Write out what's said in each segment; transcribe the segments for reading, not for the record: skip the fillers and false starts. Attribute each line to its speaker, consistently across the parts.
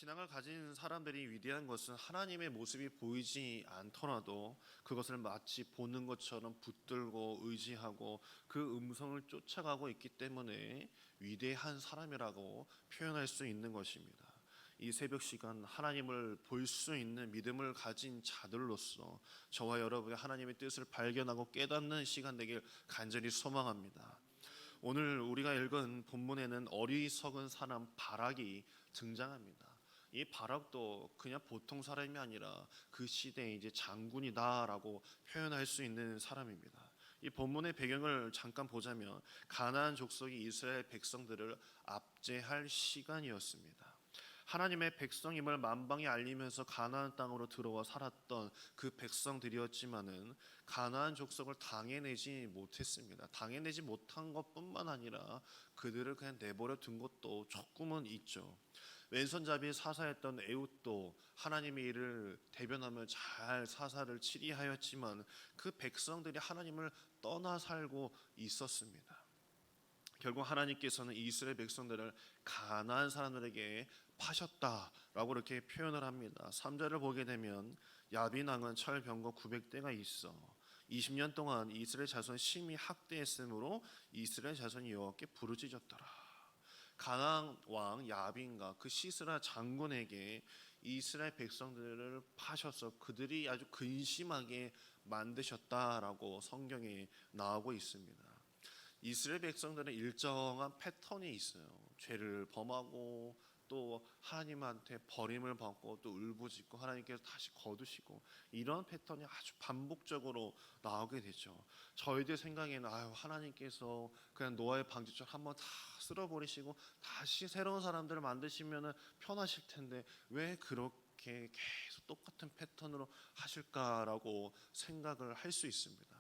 Speaker 1: 신앙을 가진 사람들이 위대한 것은 하나님의 모습이 보이지 않더라도 그것을 마치 보는 것처럼 붙들고 의지하고 그 음성을 쫓아가고 있기 때문에 위대한 사람이라고 표현할 수 있는 것입니다. 이 새벽 시간 하나님을 볼 수 있는 믿음을 가진 자들로서 저와 여러분의 하나님의 뜻을 발견하고 깨닫는 시간 되길 간절히 소망합니다. 오늘 우리가 읽은 본문에는 어리석은 사람 바락이 등장합니다. 이 바락도 그냥 보통 사람이 아니라 그 시대의 이제 장군이다라고 표현할 수 있는 사람입니다. 이 본문의 배경을 잠깐 보자면 가나안 족속이 이스라엘 백성들을 압제할 시간이었습니다. 하나님의 백성임을 만방에 알리면서 가나안 땅으로 들어와 살았던 그 백성들이었지만은 가나안 족속을 당해내지 못했습니다. 당해내지 못한 것뿐만 아니라 그들을 그냥 내버려 둔 것도 조금은 있죠. 왼손잡이 사사였던 에훗도 하나님의 일을 대변하며 잘 사사를 치리하였지만 그 백성들이 하나님을 떠나 살고 있었습니다. 결국 하나님께서는 이스라엘 백성들을 가나안 사람들에게 파셨다라고 이렇게 표현을 합니다. 3절을 보게 되면 야빈 왕은 철 병거 900대가 있어 20년 동안 이스라엘 자손 심히 학대했으므로 이스라엘 자손이 여호와께 부르짖었더라. 가나안 왕 야빈과 그 시스라 장군에게 이스라엘 백성들을 파셔서 그들이 아주 근심하게 만드셨다라고 성경에 나오고 있습니다. 이스라엘 백성들은 일정한 패턴이 있어요. 죄를 범하고 또 하나님한테 버림을 받고 또 울부짖고 하나님께서 다시 거두시고 이런 패턴이 아주 반복적으로 나오게 되죠. 저희들 생각에는 하나님께서 그냥 노아의 방주처럼 한번 다 쓸어버리시고 다시 새로운 사람들을 만드시면 편하실 텐데 왜 그렇게 계속 똑같은 패턴으로 하실까라고 생각을 할 수 있습니다.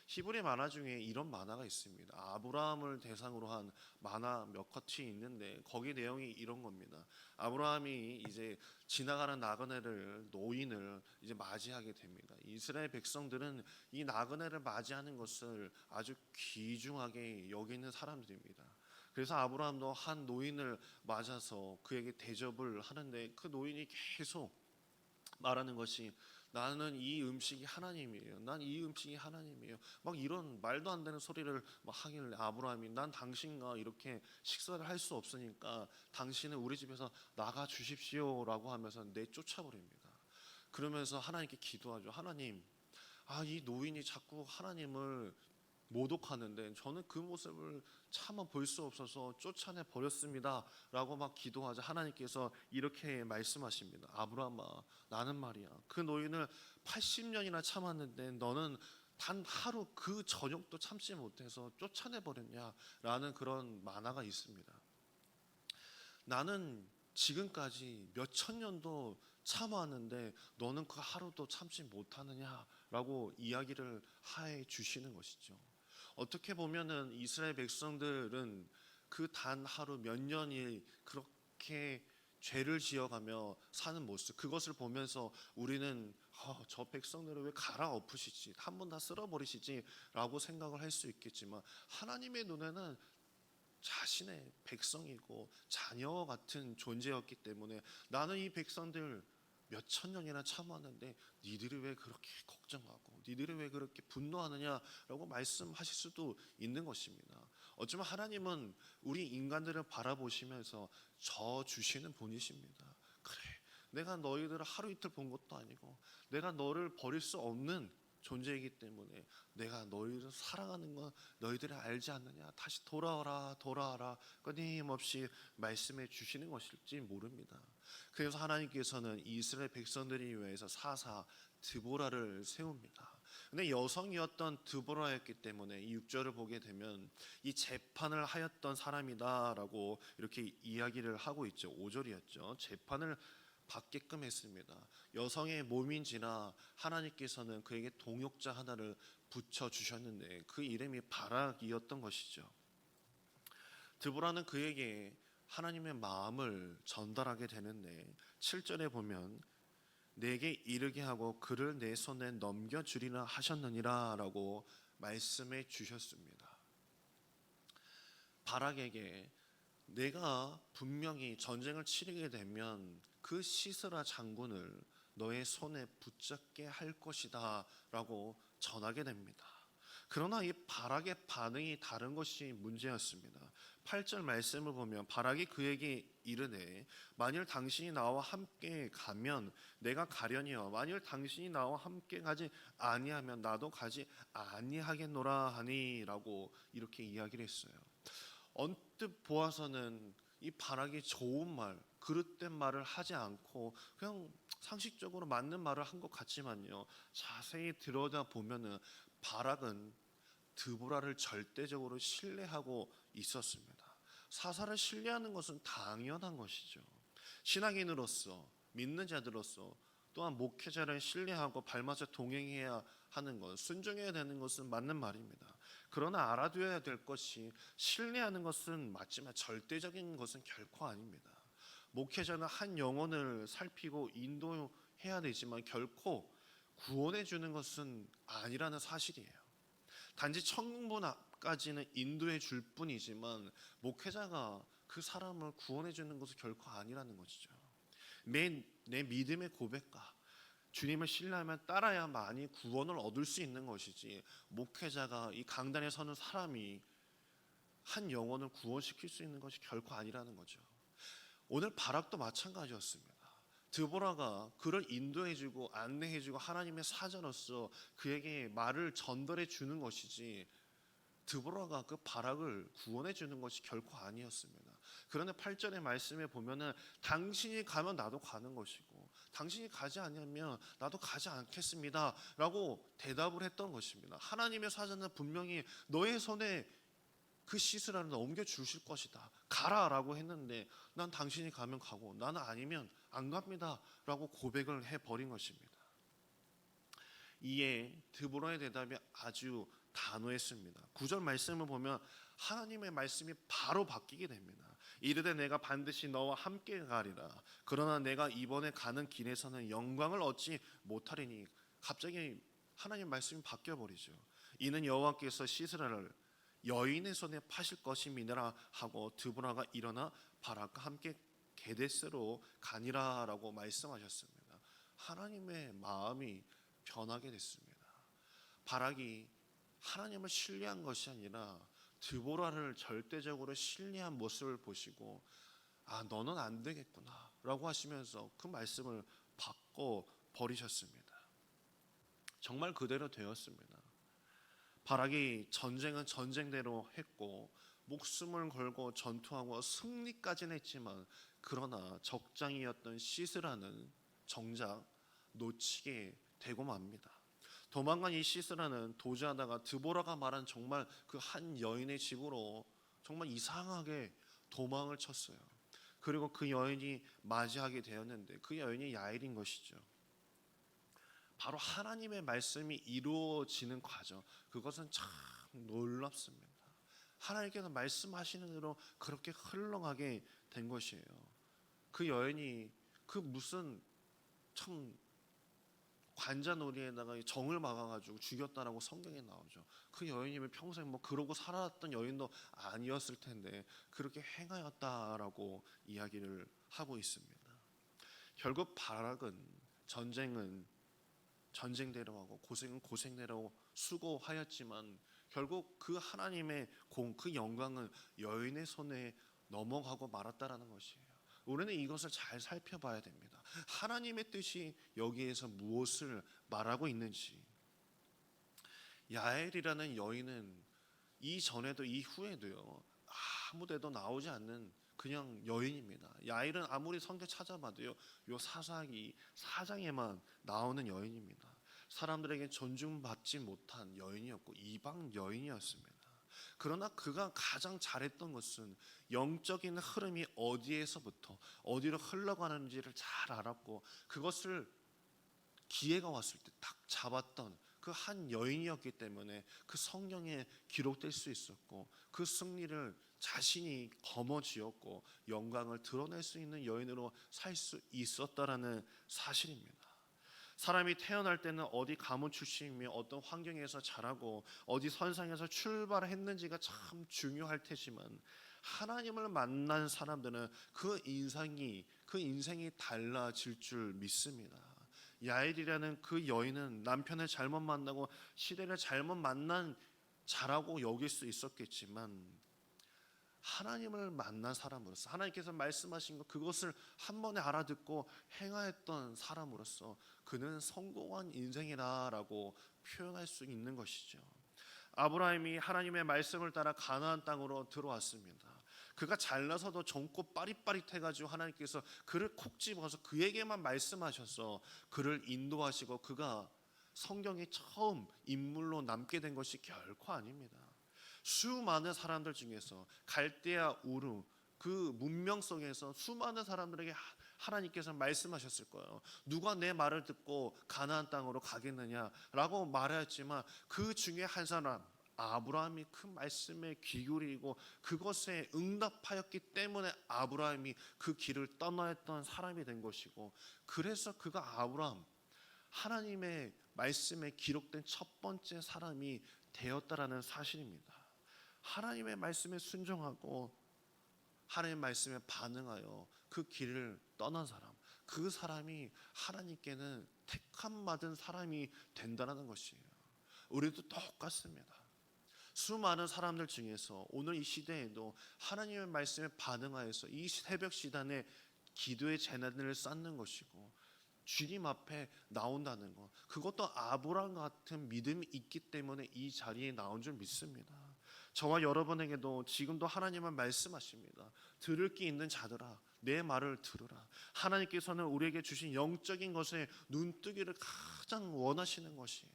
Speaker 1: 히브리 만화 중에 이런 만화가 있습니다. 아브라함을 대상으로 한 만화 몇 컷이 있는데 거기 내용이 이런 겁니다. 아브라함이 이제 지나가는 나그네를 노인을 이제 맞이하게 됩니다. 이스라엘 백성들은 이 나그네를 맞이하는 것을 아주 귀중하게 여기는 사람들입니다. 그래서 아브라함도 한 노인을 맞아서 그에게 대접을 하는데 그 노인이 계속 말하는 것이 나는 이 음식이 하나님이에요. 난 이 음식이 하나님이에요. 막 이런 말도 안 되는 소리를 막 하길래 아브라함이 난 당신과 이렇게 식사를 할 수 없으니까 당신은 우리 집에서 나가 주십시오라고 하면서 내쫓아버립니다. 그러면서 하나님께 기도하죠. 하나님, 이 노인이 자꾸 하나님을 모독하는데 저는 그 모습을 차마 볼 수 없어서 쫓아내 버렸습니다 라고 막 기도하자 하나님께서 이렇게 말씀하십니다. 아브라함아, 나는 말이야 그 노인을 80년이나 참았는데 너는 단 하루 그 저녁도 참지 못해서 쫓아내 버렸냐 라는 그런 만화가 있습니다. 나는 지금까지 몇천 년도 참아왔는데 너는 그 하루도 참지 못하느냐라고 이야기를 해 주시는 것이죠. 어떻게 보면은 이스라엘 백성들은 그 단 하루 몇 년이 그렇게 죄를 지어가며 사는 모습, 그것을 보면서 우리는 저 백성들을 왜 갈아엎으시지, 한 번 다 쓸어버리시지 라고 생각을 할 수 있겠지만 하나님의 눈에는 자신의 백성이고 자녀와 같은 존재였기 때문에 나는 이 백성들 몇천 년이나 참았는데 니들이 왜 그렇게 걱정하고 니들이 왜 그렇게 분노하느냐라고 말씀하실 수도 있는 것입니다. 어쩌면 하나님은 우리 인간들을 바라보시면서 저 주시는 분이십니다. 그래, 내가 너희들을 하루 이틀 본 것도 아니고 내가 너를 버릴 수 없는 존재이기 때문에 내가 너희를 사랑하는 건 너희들이 알지 않느냐, 다시 돌아와라 돌아와라 끊임없이 말씀해 주시는 것일지 모릅니다. 그래서 하나님께서는 이스라엘 백성들을 위해서 사사 드보라를 세웁니다. 근데 여성이었던 드보라였기 때문에 이 6절을 보게 되면 이 재판을 하였던 사람이다라고 이렇게 이야기를 하고 있죠. 5절이었죠. 재판을 받게끔 했습니다. 여성의 몸인지라 하나님께서는 그에게 동역자 하나를 붙여주셨는데 그 이름이 바락이었던 것이죠. 드보라는 그에게 하나님의 마음을 전달하게 되는데 7절에 보면 내게 이르게 하고 그를 내 손에 넘겨주리라 하셨느니라 라고 말씀해 주셨습니다. 바락에게 내가 분명히 전쟁을 치르게 되면 그 시스라 장군을 너의 손에 붙잡게 할 것이다 라고 전하게 됩니다. 그러나 이 바락의 반응이 다른 것이 문제였습니다. 8절 말씀을 보면 바락이 그에게 이르되 만일 당신이 나와 함께 가면 내가 가려니와 만일 당신이 나와 함께 가지 아니하면 나도 가지 아니하겠노라 하니라고 이렇게 이야기를 했어요. 언뜻 보아서는 이 바락이 좋은 말, 그릇된 말을 하지 않고 그냥 상식적으로 맞는 말을 한 것 같지만요. 자세히 들여다 보면은 바락은 드보라를 절대적으로 신뢰하고 있었습니다. 사사를 신뢰하는 것은 당연한 것이죠. 신앙인으로서 믿는 자들로서 또한 목회자를 신뢰하고 발맞춰 동행해야 하는 것, 순종해야 되는 것은 맞는 말입니다. 그러나 알아두어야 될 것이 신뢰하는 것은 맞지만 절대적인 것은 결코 아닙니다. 목회자는 한 영혼을 살피고 인도해야 되지만 결코 구원해 주는 것은 아니라는 사실이에요. 단지 천국문까지는 인도해 줄 뿐이지만 목회자가 그 사람을 구원해 주는 것은 결코 아니라는 것이죠. 내 믿음의 고백과 주님을 신뢰하면 따라야만이 구원을 얻을 수 있는 것이지, 목회자가 이 강단에 서는 사람이 한 영혼을 구원시킬 수 있는 것이 결코 아니라는 거죠. 오늘 바락도 마찬가지였습니다. 드보라가 그를 인도해주고 안내해주고 하나님의 사자로서 그에게 말을 전달해 주는 것이지, 드보라가 그 바락을 구원해 주는 것이 결코 아니었습니다. 그런데 8절의 말씀에 보면은 당신이 가면 나도 가는 것이고 당신이 가지 않으면 나도 가지 않겠습니다 라고 대답을 했던 것입니다. 하나님의 사자는 분명히 너의 손에 그 시스라를 넘겨 주실 것이다, 가라 라고 했는데 난 당신이 가면 가고 나는 아니면 안 갑니다 라고 고백을 해버린 것입니다. 이에 드보라의 대답이 아주 단호했습니다. 9절 말씀을 보면 하나님의 말씀이 바로 바뀌게 됩니다. 이르되 내가 반드시 너와 함께 가리라. 그러나 내가 이번에 가는 길에서는 영광을 얻지 못하리니. 갑자기 하나님 말씀이 바뀌어 버리죠. 이는 여호와께서 시스라를 여인의 손에 파실 것임이니라 하고 드보라가 일어나 바락과 함께 게데스로 가니라라고 말씀하셨습니다. 하나님의 마음이 변하게 됐습니다. 바락이 하나님을 신뢰한 것이 아니라 드보라를 절대적으로 신뢰한 모습을 보시고 아, 너는 안 되겠구나 라고 하시면서 그 말씀을 바꿔 버리셨습니다. 정말 그대로 되었습니다. 바락이 전쟁은 전쟁대로 했고 목숨을 걸고 전투하고 승리까지는 했지만, 그러나 적장이었던 시스라는 정작 놓치게 되고 맙니다. 도망간 이 시스라는 도주하다가 드보라가 말한 정말 그 한 여인의 집으로 정말 이상하게 도망을 쳤어요. 그리고 그 여인이 맞이하게 되었는데 그 여인이 야엘인 것이죠. 바로 하나님의 말씀이 이루어지는 과정, 그것은 참 놀랍습니다. 하나님께서 말씀하시는 대로 그렇게 흘러가게 된 것이에요. 그 여인이 그 무슨 참 관자놀이에다가 정을 막아가지고 죽였다라고 성경에 나오죠. 그 여인이면 평생 뭐 그러고 살아왔던 여인도 아니었을 텐데 그렇게 행하였다라고 이야기를 하고 있습니다. 결국 바락은 전쟁은 전쟁대로 하고 고생은 고생대로 수고하였지만 결국 그 하나님의 그 영광은 여인의 손에 넘어가고 말았다라는 것이에요. 우리는 이것을 잘 살펴봐야 됩니다. 하나님의 뜻이 여기에서 무엇을 말하고 있는지. 야엘이라는 여인은 이전에도 이후에도요 아무데도 나오지 않는 그냥 여인입니다. 야엘은 아무리 성경 찾아봐도요 요 사사기 4장에만 나오는 여인입니다. 사람들에게 존중받지 못한 여인이었고 이방 여인이었습니다. 그러나 그가 가장 잘했던 것은 영적인 흐름이 어디에서부터 어디로 흘러가는지를 잘 알았고 그것을 기회가 왔을 때 딱 잡았던 그 한 여인이었기 때문에 그 성경에 기록될 수 있었고 그 승리를 자신이 거머쥐었고 영광을 드러낼 수 있는 여인으로 살 수 있었다라는 사실입니다. 사람이 태어날 때는 어디 가문 출신이며 어떤 환경에서 자라고 어디 선상에서 출발했는지가 참 중요할 테지만 하나님을 만난 사람들은 그 인생이 달라질 줄 믿습니다. 야엘이라는 그 여인은 남편을 잘못 만나고 시대를 잘못 만난 자라고 여길 수 있었겠지만, 하나님을 만난 사람으로서, 하나님께서 말씀하신 것 그것을 한 번에 알아듣고 행하였던 사람으로서 그는 성공한 인생이라고 표현할 수 있는 것이죠. 아브라함이 하나님의 말씀을 따라 가나안 땅으로 들어왔습니다. 그가 잘나서도 젊고 빠릿빠릿해가지고 하나님께서 그를 콕 집어서 그에게만 말씀하셔서 그를 인도하시고 그가 성경에 처음 인물로 남게 된 것이 결코 아닙니다. 수많은 사람들 중에서 갈대아 우르 그 문명 속에서 수많은 사람들에게 하나님께서 말씀하셨을 거예요. 누가 내 말을 듣고 가나안 땅으로 가겠느냐라고 말하였지만 그 중에 한 사람 아브라함이 그 말씀에 귀 기울이고 그것에 응답하였기 때문에 아브라함이 그 길을 떠나였던 사람이 된 것이고, 그래서 그가 아브라함, 하나님의 말씀에 기록된 첫 번째 사람이 되었다라는 사실입니다. 하나님의 말씀에 순종하고 하나님의 말씀에 반응하여 그 길을 떠난 사람, 그 사람이 하나님께는 택함 받은 사람이 된다는 것이에요. 우리도 똑같습니다. 수많은 사람들 중에서 오늘 이 시대에도 하나님의 말씀에 반응하여서 이 새벽 시간에 기도의 재단을 쌓는 것이고 주님 앞에 나온다는 것, 그것도 아브라함 같은 믿음이 있기 때문에 이 자리에 나온 줄 믿습니다. 저와 여러분에게도 지금도 하나님은 말씀하십니다. 들을 게 있는 자들아, 내 말을 들으라. 하나님께서는 우리에게 주신 영적인 것에 눈뜨기를 가장 원하시는 것이에요.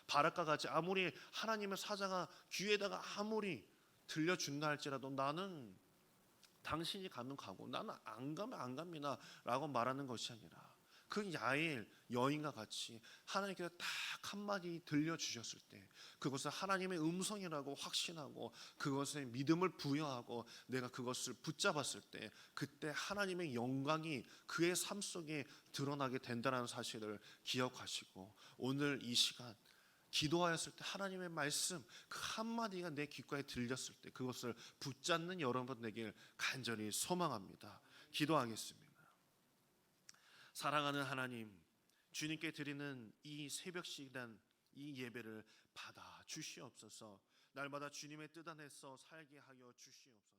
Speaker 1: 바락과 같이 아무리 하나님의 사자가 귀에다가 아무리 들려준다 할지라도 나는 당신이 가면 가고 나는 안 가면 안 갑니다 라고 말하는 것이 아니라, 그 야엘 여인과 같이 하나님께서 딱 한마디 들려주셨을 때 그것을 하나님의 음성이라고 확신하고 그것에 믿음을 부여하고 내가 그것을 붙잡았을 때 그때 하나님의 영광이 그의 삶 속에 드러나게 된다는 사실을 기억하시고, 오늘 이 시간 기도하였을 때 하나님의 말씀 그 한마디가 내 귓가에 들렸을 때 그것을 붙잡는 여러분 되길 간절히 소망합니다. 기도하겠습니다. 사랑하는 하나님, 주님께 드리는 이 새벽 시간 이 예배를 받아 주시옵소서. 날마다 주님의 뜻 안에서 살게 하여 주시옵소서.